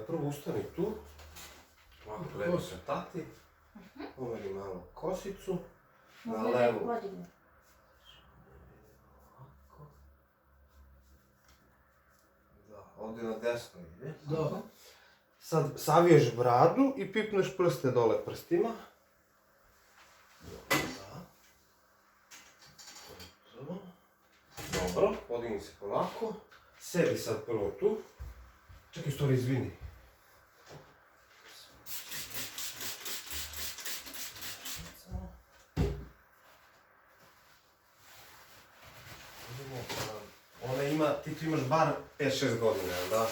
Prvo ustani tu, ovako lepo se tati, pomeri malo kosicu, na levu. Ovako. Da, ovdje na desno ide. Da. Sad saviješ bradu i pipneš prste dole prstima. Dobro, podigni se polako. Sedi sad prvo tu. Čekaj, stvari, izvini. Ona ima, ti tu imaš bar 5-6 godina, jel da?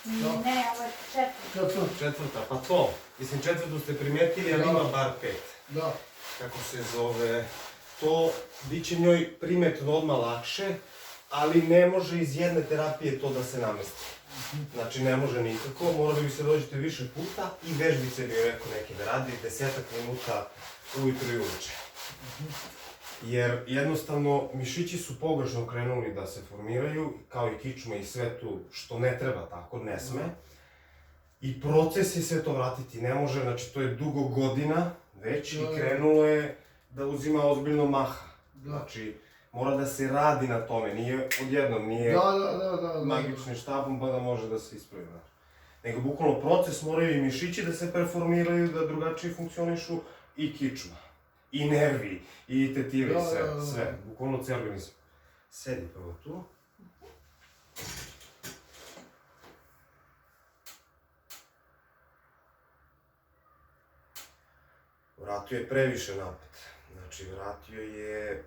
Ne, ovo je četvrta. Četvrta, pa to. Mislim, četvrtu ste primetili, ali ima bar 5. Da. Kako se zove, to bit će njoj primetno odmah lakše, ali ne može iz jedne terapije to da se namesti. Znači, ne može nikako, morali bi se dođete više puta i vežbice bi rekao neke da radi 10 minuta ujutro i uveče. Jer jednostavno mišići su pogrešno krenuli da se formiraju, kao i kičma i sve tu, što ne treba tako, ne sme. I proces je sve to vratiti, ne može, znači to je dugo godina već i krenulo je da uzima ozbiljno maha. Znači, mora da se radi na tome, nije odjednom, nije magičnim štapom pa da može da se ispravi. Nego bukvalno proces, moraju i mišići da se performiraju, da drugačije funkcionišu i kičma. I nervi, i tetive, sve, bukvalno cijel organizam. Sedi prvo tu. Vratio je previše napet. Znači, vratio je...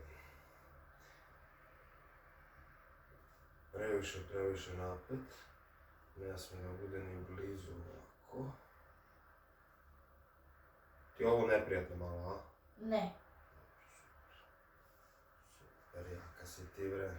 Previše napet. Ne smije da bude ni blizu ovako. Ti je ovo neprijatno malo, a? Ne. Super, jaka si ti, bre.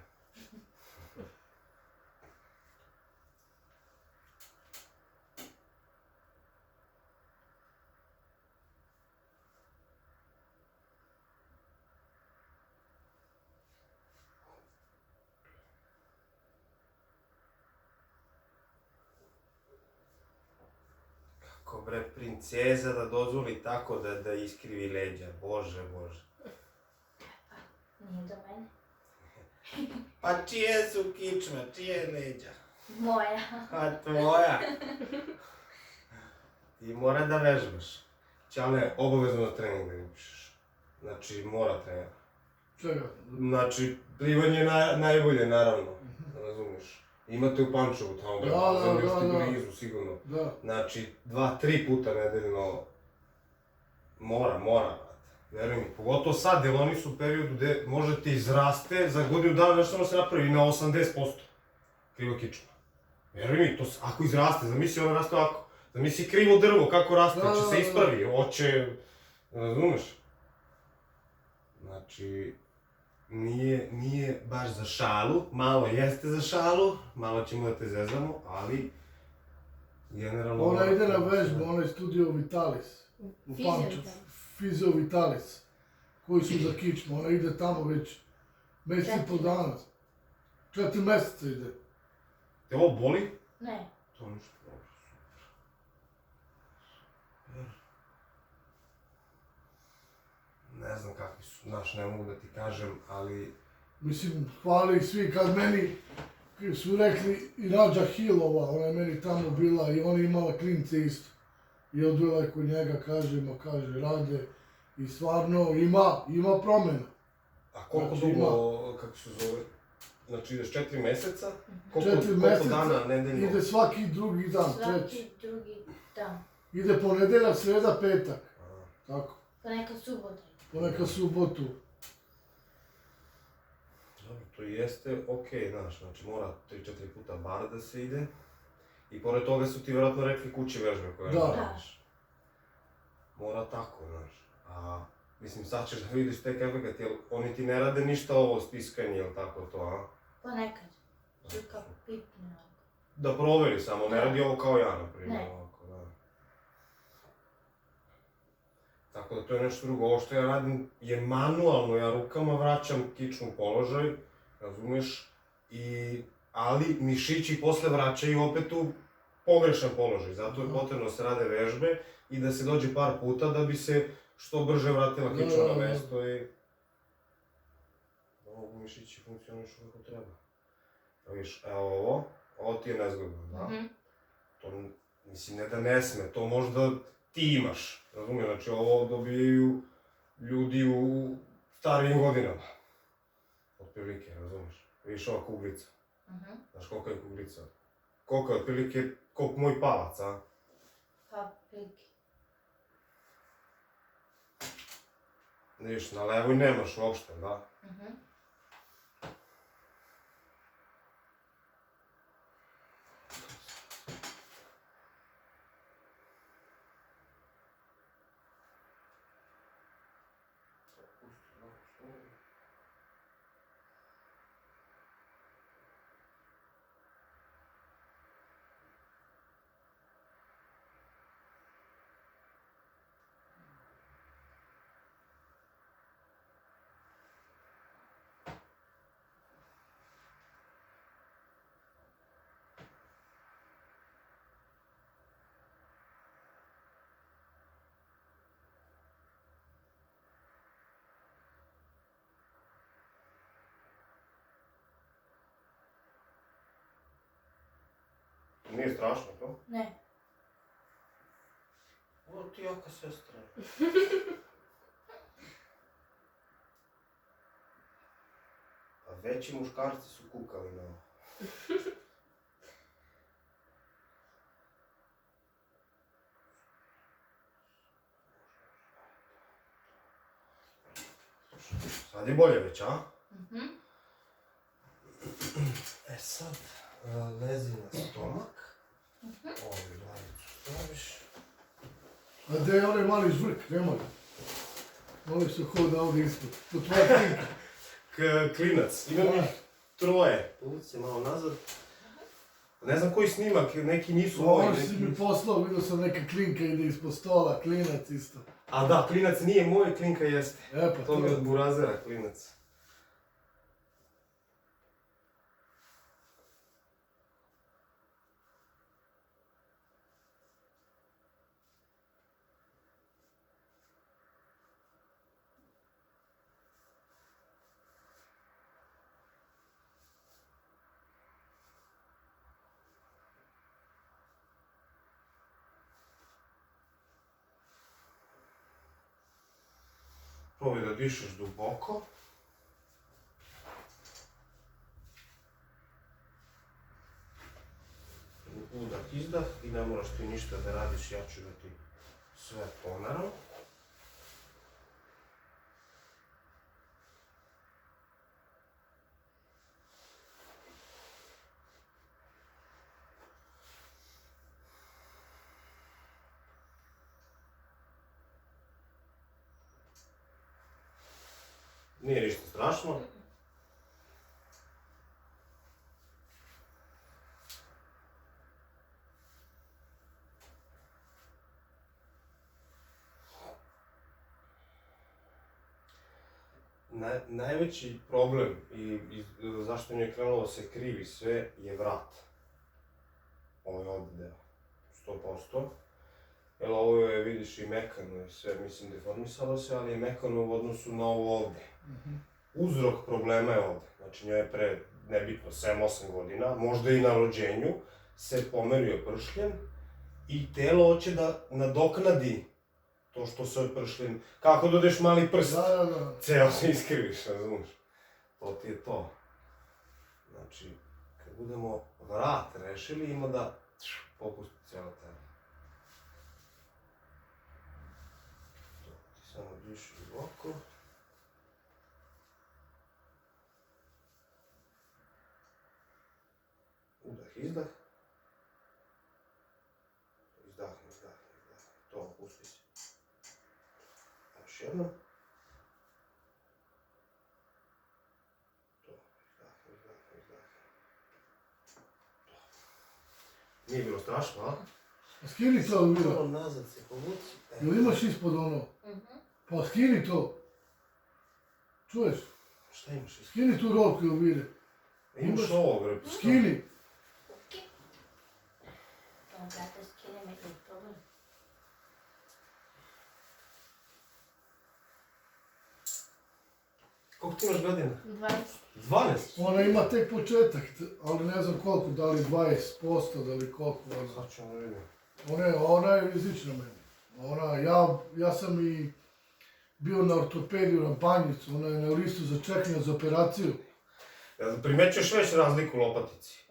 Kako, bre, princeza da dozvoli tako da iskrivi leđa, bože. Nije do mene. Pa čije su kičma, čije leđa? Moja. A tvoja. Ti mora da vežbaš. Ćale, obavezno na trening da upišeš. Znači, mora trener. Čega? Znači, plivanje je najbolje, naravno. Razumiješ. Imate u Pančevu tamo, bre, zemlju ste blizu, sigurno. Znači, 2-3 puta nedeljno mora, brate. Veruj mi, pogotovo sad, jer oni su u periodu gde možete izraste za godinu dana nešto samo se napravi na 80% kriva kičma. Veruj mi, to ako izraste, zamisli ona raste ovako. Zamisli krivo drvo, kako raste, će se ispravi, hoće, razumeš? Znači, nije baš za šalu, malo jeste za šalu, malo ćemo da te zezamo, ali generalno... Ona ide na vežbu, ona je Studio Vitalis. U Pančevu. Fizio Vitalis. Koji su za kičmu, ona ide tamo već mjesec i pol dana. 4 mjeseca ide. Te ovo boli? Ne. To ništa dobro, super. Ne znam kakvi su, znaš, ne mogu da ti kažem, ali... Mislim, hvali svi kad meni su rekli i Rađa Hilova, ona je meni tamo bila i ona je imala klince isto. I odvela je kod njega, kaže, rade i stvarno ima promjena. A koliko dugo, kako se zove, znači ideš 4 mjeseca? Koliko dana nedeljno? Ide svaki drugi dan, Svaki drugi dan. Ide ponedeljak, sreda, petak. Tako. Ponekad subotu. Dobro, to jeste okej, znaš, znači mora 3-4 puta bar da se ide. I pored toga su ti vjerojatno rekli kući vežbe koje radiš. Mora tako, znaš. A, mislim, sad ćeš da vidiš tek efekat, jer oni ti ne rade ništa ovo stiskanje, jel tako to, a? Ponekad. Kao pipne. Da proveri samo, ne radi ovo kao ja, na primjer, ovako, da. Tako da to je nešto drugo, ovo što ja radim je manualno, ja rukama vraćam kičnu položaj, razumiješ, ali mišići posle vraćaju opet u pogrešan položaj. Zato je potrebno da se rade vežbe i da se dođe par puta da bi se što brže vratila kičma na mesto i... Ovo mišići funkcionišu kako treba. Viš, evo ovo ti je nezgodno, da? To, mislim, ne da ne sme, to možda ti imaš, razumiješ? Znači, ovo dobijaju ljudi u starijim godinama. Otprilike, razumiješ? Vidiš ova kuglica. Znaš koliko je kuglica? Koliko je otprilike, koliko moj palac, a? Pa, prilike. Vidiš, na levoj nemaš uopšte, da? Nije strašno to? Ne. Ovo ti jaka sestra. A veći muškarci su kukali na ovo. Sad je bolje već, a? E sad, lezi na stomak. Ovdje glavicu staviš. A gdje je onaj mali žvrk, nemoj. Moli se hoda ovdje ispod. To tvoja klinka. Klinac, imam ih troje. Povuci se malo nazad. Ne znam koji snimak, neki nisu ovi. Ovo si mi poslao, vidio sam neka klinka ide ispod stola, klinac isto. A da, klinac nije moj, klinka jeste. E pa To mi je od burazera, klinac. Probaj da dišeš duboko. Udah, izdah i ne moraš ti ništa da radiš, ja ću da ti sve pomeram. Nije ništa strašno. Najveći problem i zašto mi je krenulo se krivi sve je vrat. Ovo je ovdje deo, 100%. Jer ovo je, vidiš, i mekano i sve, mislim, deformisalo se, ali je mekano u odnosu na ovo ovdje. Uzrok problema je ovdje. Znači, njoj je pre, nebitno, 7-8 godina, možda i na rođenju, se pomerio pršljen i telo hoće da nadoknadi to što se pršljen. Kako dodeš mali prst? Da. Ceo se iskriviš, razumiješ? To ti je to. Znači, kad budemo vrat rešili, ima da popusti cijelo telo. Ti samo diši duboko. Udah, izdah. Izdahni. To opusti se. Još jednom. To, izdahni. To. Nije bilo strašno, a? Skini to, Elvira. Malo nazad se povuci. Jel imaš ispod ono? Pa skini to. Čuješ? Šta imaš ispod? Skini tu rolku, Elvire. Imaš ovo, bre. Skini. ćemo brate skinem i problem. Koliko ti imaš godina? 20. 12? Ona ima tek početak, ali ne znam koliko, da li 20%, da li koliko. Sad ćemo vidjeti. Ona je rizična meni. Ja sam i bio na ortopediju na Banjicu, ona je na listu za čekanje za operaciju. Jel primećuješ već razliku u lopatici?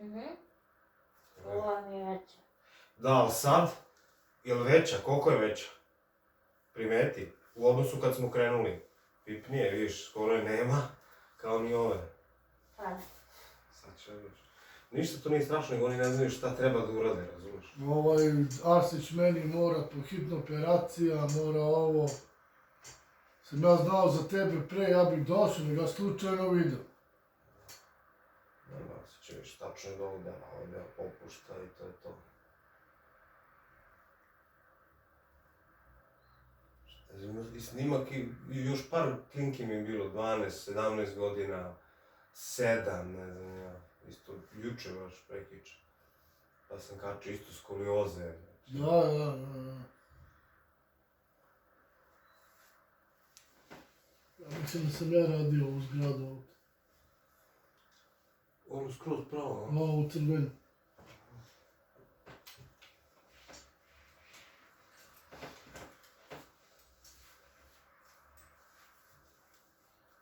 Ova mi je veća. Da, ali sad? Jel veća? Koliko je veća? Primeti. U odnosu kad smo krenuli. Pipnije, vidiš, skoro je nema. Kao ni ove. Pa da. Sad će vidiš. Ništa to nije strašno, nego oni ne znaju šta treba da urade, razumiješ? Arsić meni mora po hitno operacija, mora ovo. Sam ja znao za tebe pre, ja bih došao, nego ga slučajno vidio. Nema, sad će vidiš, tačno je do ovog dela, ovaj deo popušta i to je to. I snimak i još par klinki mi je bilo, 12, 17 godina, 7, ne znam ja, isto juče baš prekiče. Pa sam kačio isto skolioze. Da. Ja mislim da sam ja radio ovu zgradu ovdje. Ono skroz pravo, a? Ovo u crvenu.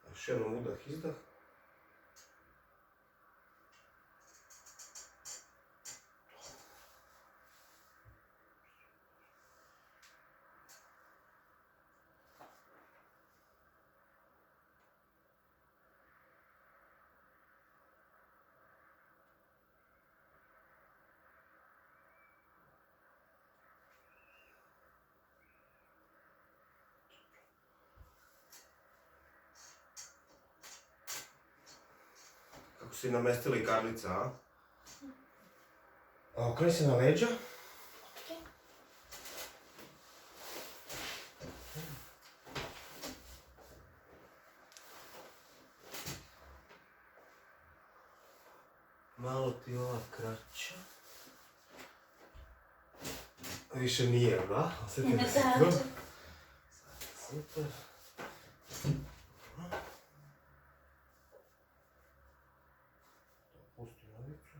Još jednom udah, izdah. Kako si namestili Karlica, a? A okreni se na leđa. Malo ti ova kraća. Više nije, da? Osjeti da si Da. tu. Super. Pusti novicu.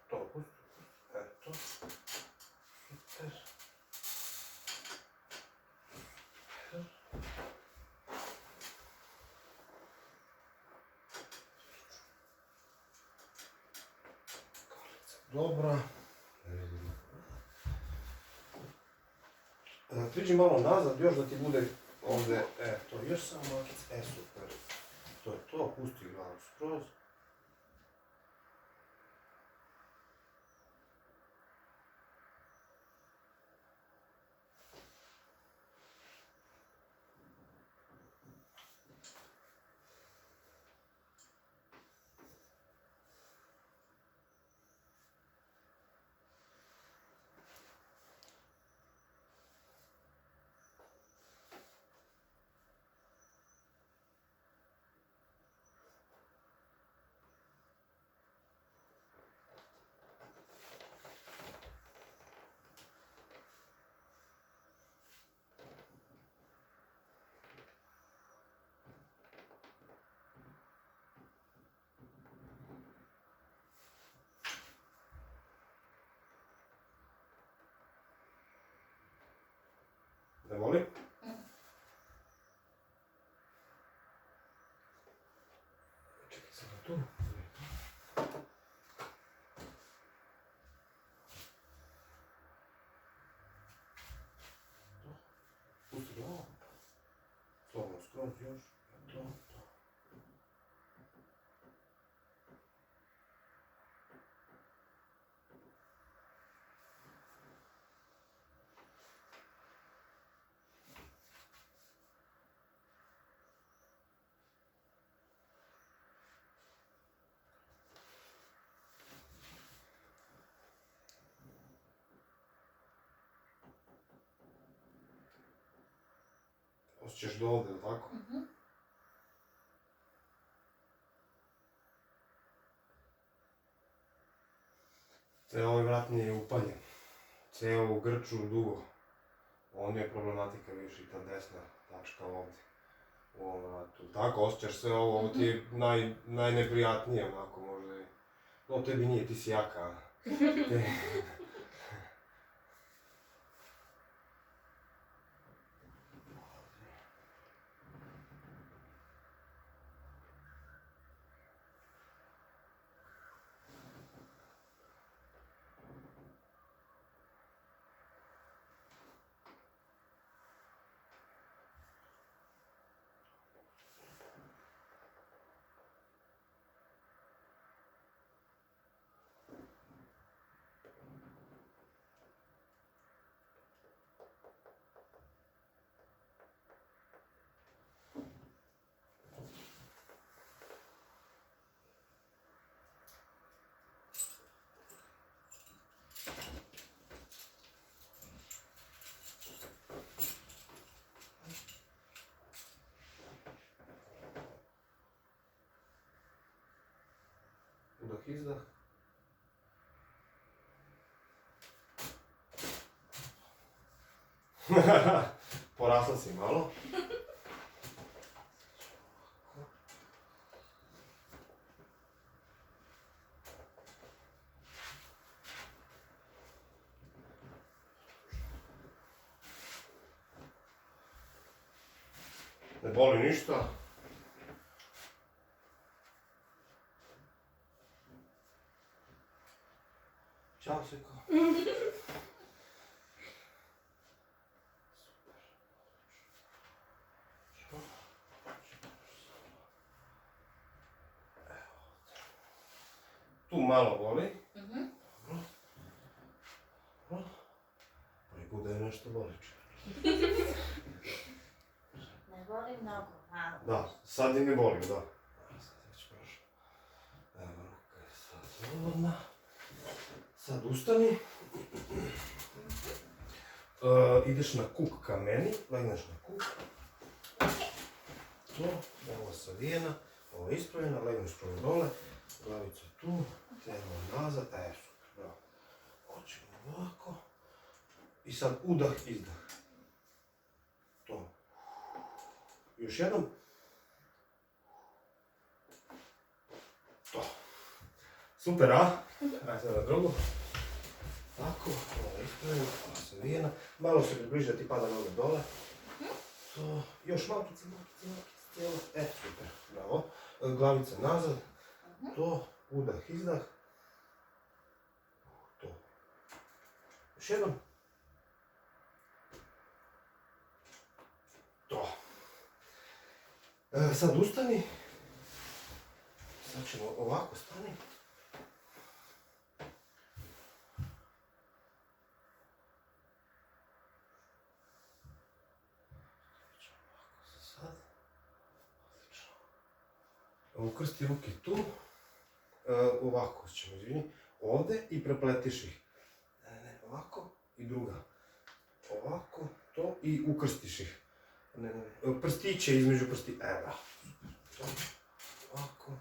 To pusti. Eto. Super. Dobra. Priđi malo nazad, još da ti bude ovdje, to još samo makic, super. To je to, pusti glavu skroz. Ne voli? Čekaj samo tu. Pusti glavu. Slobodno skroz još. To. Osjećaš do ovdje, ili tako? Ceo ovaj vrat mi je upaljen. Ceo u grču dugo. Onda je problematika više i ta desna tačka ovdje. U ovom vratu. Tako, osjećaš sve ovo, ovo ti je najneprijatnije onako možda i... No, tebi nije, ti si jaka. Udah, izdah. Porasla si malo. Ne boli ništa. Ćao, Seko. Tu malo boli. Ali bude nešto boli. Ne boli mnogo, malo. Da, sad i ne boli, da. Sad je već prošlo. Evo, ruka je sad slobodna. Sad ustani. Ideš na kuk ka meni, legneš na kuk. To, ovo savijena, ovo je ispravljena, legneš prvo dole, glavica tu, telo nazad, super, bravo. Očimo ovako. I sad udah, izdah. To. Još jednom. To. Super, a? Ajde sad na drugu. Tako, ovo je ispravljeno, ovo je savijena. Malo se približi da ti pada noga dole. To, još malkice, cijelo. Super, bravo. Glavica nazad. To, udah, izdah. To. Još jednom. To. Sad ustani. Sad ćemo ovako stani. Sad. Odlično. Ukrsti ruke tu. Ovako ćemo, izvini. Ovdje i prepletiš ih. Ne, ovako i druga. Ovako, to i ukrstiš ih. Prstiće između evo. Ovako,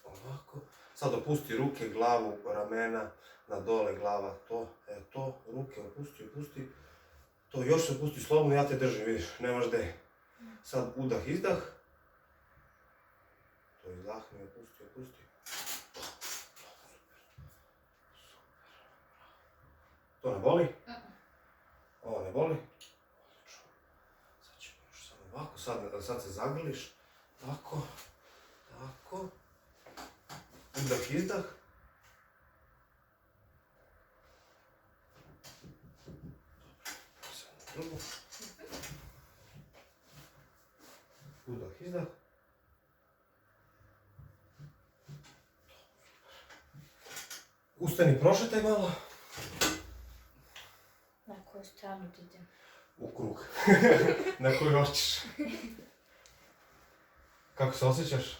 ovako. Sad opusti ruke, glavu, ramena, na dole glava, to, ruke opusti. To još se opusti slobodno, ja te držim, vidiš, nemaš gdje. Sad udah, izdah. To izdahni, opusti. To ne boli? Ovo ne boli? Sad ćemo još samo ovako, sad se zagrliš. Tako. Udah, izdah. Sad na drugu. Udah, izdah. Ustani, prošetaj malo. Na koju stranu ti idem? U krug. Na koju hoćeš. Kako se osjećaš?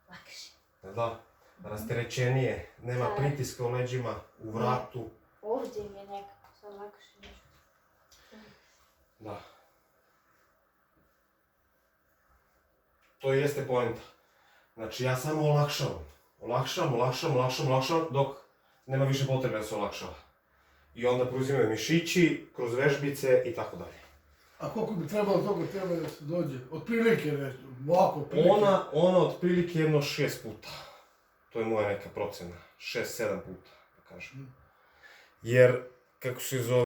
Lakše. Da, rasterećenije, nema pritiska u leđima, u vratu. Ovdje mi je nekako sad lakše nešto. Da. to jeste poenta. Znači ja samo olakšavam, dok nema više potrebe da se olakšava. I onda preuzimaju mišići, kroz vežbice i tako dalje. A koliko bi trebalo toga treba da se dođe? Otprilike nešto, ovako, otprilike. Ona otprilike jedno 6 puta. To je moja neka procena. 6-7 puta, da kažem. Jer, kako se zove,